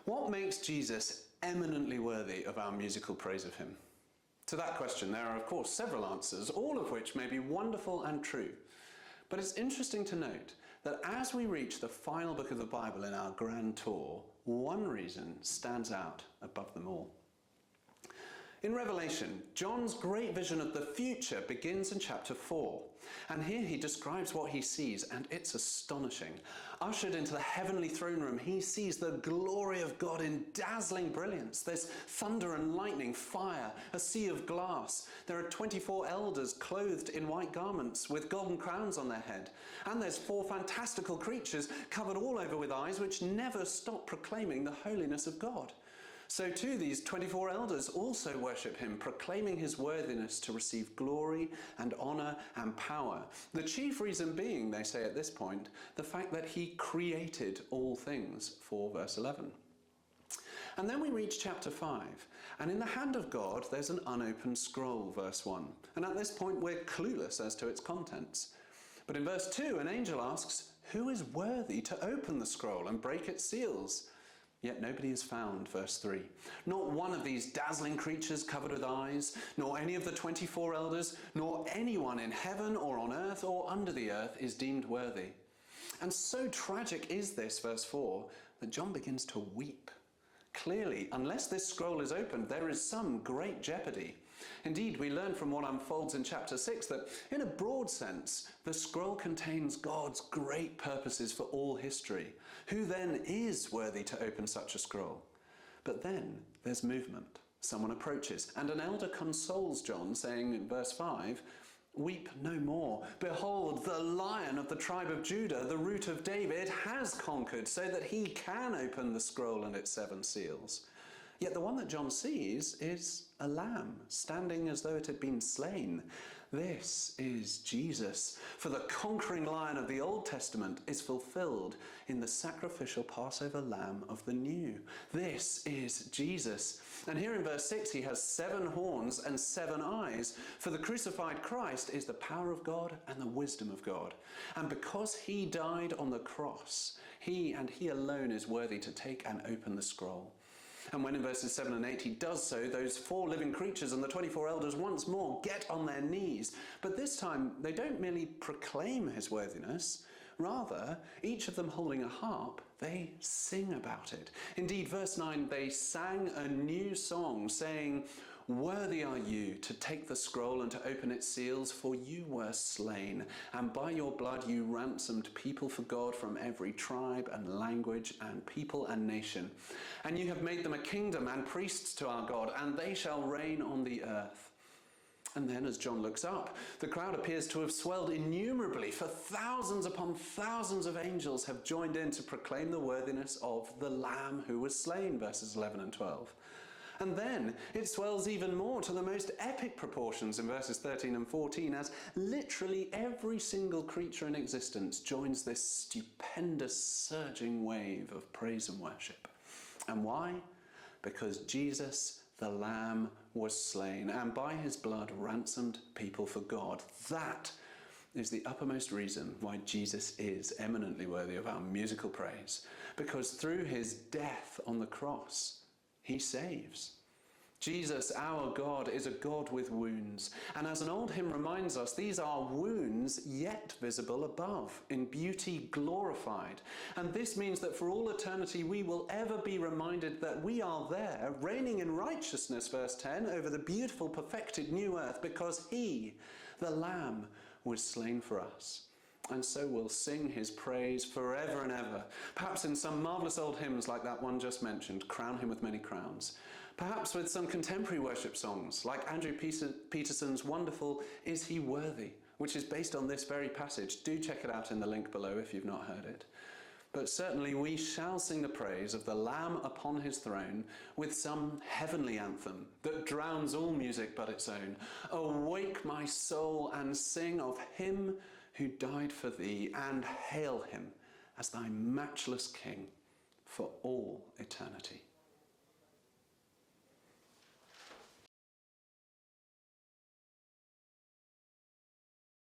What makes Jesus eminently worthy of our musical praise of him? To that question, there are of course several answers, all of which may be wonderful and true. But it's interesting to note that as we reach the final book of the Bible in our grand tour, one reason stands out above them all. In Revelation, John's great vision of the future begins in chapter 4. And here he describes what he sees, and it's astonishing. Ushered into the heavenly throne room, he sees the glory of God in dazzling brilliance. There's thunder and lightning, fire, a sea of glass. There are 24 elders clothed in white garments with golden crowns on their head. And there's 4 fantastical creatures covered all over with eyes which never stop proclaiming the holiness of God. So too these 24 elders also worship him, proclaiming his worthiness to receive glory and honour and power. The chief reason being, they say at this point, the fact that he created all things, 4 verse 11. And then we reach chapter 5, and in the hand of God there's an unopened scroll, verse 1. And at this point we're clueless as to its contents. But in verse 2, an angel asks, "Who is worthy to open the scroll and break its seals?" Yet nobody is found, verse 3. Not one of these dazzling creatures covered with eyes, nor any of the 24 elders, nor anyone in heaven or on earth or under the earth is deemed worthy. And so tragic is this, verse 4, that John begins to weep. Clearly, unless this scroll is opened, there is some great jeopardy. Indeed, we learn from what unfolds in chapter 6 that, in a broad sense, the scroll contains God's great purposes for all history. Who then is worthy to open such a scroll? But then there's movement. Someone approaches, and an elder consoles John, saying in verse 5, "Weep no more. Behold, the Lion of the tribe of Judah, the Root of David, has conquered so that he can open the scroll and its 7 seals." Yet the one that John sees is a lamb, standing as though it had been slain. This is Jesus, for the conquering Lion of the Old Testament is fulfilled in the sacrificial Passover lamb of the New. This is Jesus. And here in verse 6 he has 7 horns and 7 eyes, for the crucified Christ is the power of God and the wisdom of God. And because he died on the cross, he and he alone is worthy to take and open the scroll. And when in verses 7 and 8 he does so, those 4 living creatures and the 24 elders once more get on their knees. But this time they don't merely proclaim his worthiness. Rather, each of them holding a harp, they sing about it. Indeed, verse 9, they sang a new song, saying, "Worthy are you to take the scroll and to open its seals, for you were slain, and by your blood you ransomed people for God from every tribe and language and people and nation. And you have made them a kingdom and priests to our God, and they shall reign on the earth." And then as John looks up, the crowd appears to have swelled innumerably, for thousands upon thousands of angels have joined in to proclaim the worthiness of the Lamb who was slain, verses 11 and 12. And then it swells even more to the most epic proportions in verses 13 and 14, as literally every single creature in existence joins this stupendous surging wave of praise and worship. And why? Because Jesus, the Lamb, was slain, and by his blood ransomed people for God. That is the uppermost reason why Jesus is eminently worthy of our musical praise. Because through his death on the cross, he saves. Jesus, our God, is a God with wounds. And as an old hymn reminds us, these are wounds yet visible above, in beauty glorified. And this means that for all eternity we will ever be reminded that we are there, reigning in righteousness, verse 10, over the beautiful, perfected new earth, because he, the Lamb, was slain for us. And so we'll sing his praise forever and ever. Perhaps in some marvellous old hymns like that one just mentioned, "Crown him with many crowns." Perhaps with some contemporary worship songs, like Andrew Peterson's wonderful "Is He Worthy?", which is based on this very passage. Do check it out in the link below if you've not heard it. But certainly we shall sing the praise of the Lamb upon his throne with some heavenly anthem that drowns all music but its own. "Awake my soul and sing of him who died for thee, and hail him as thy matchless King for all eternity."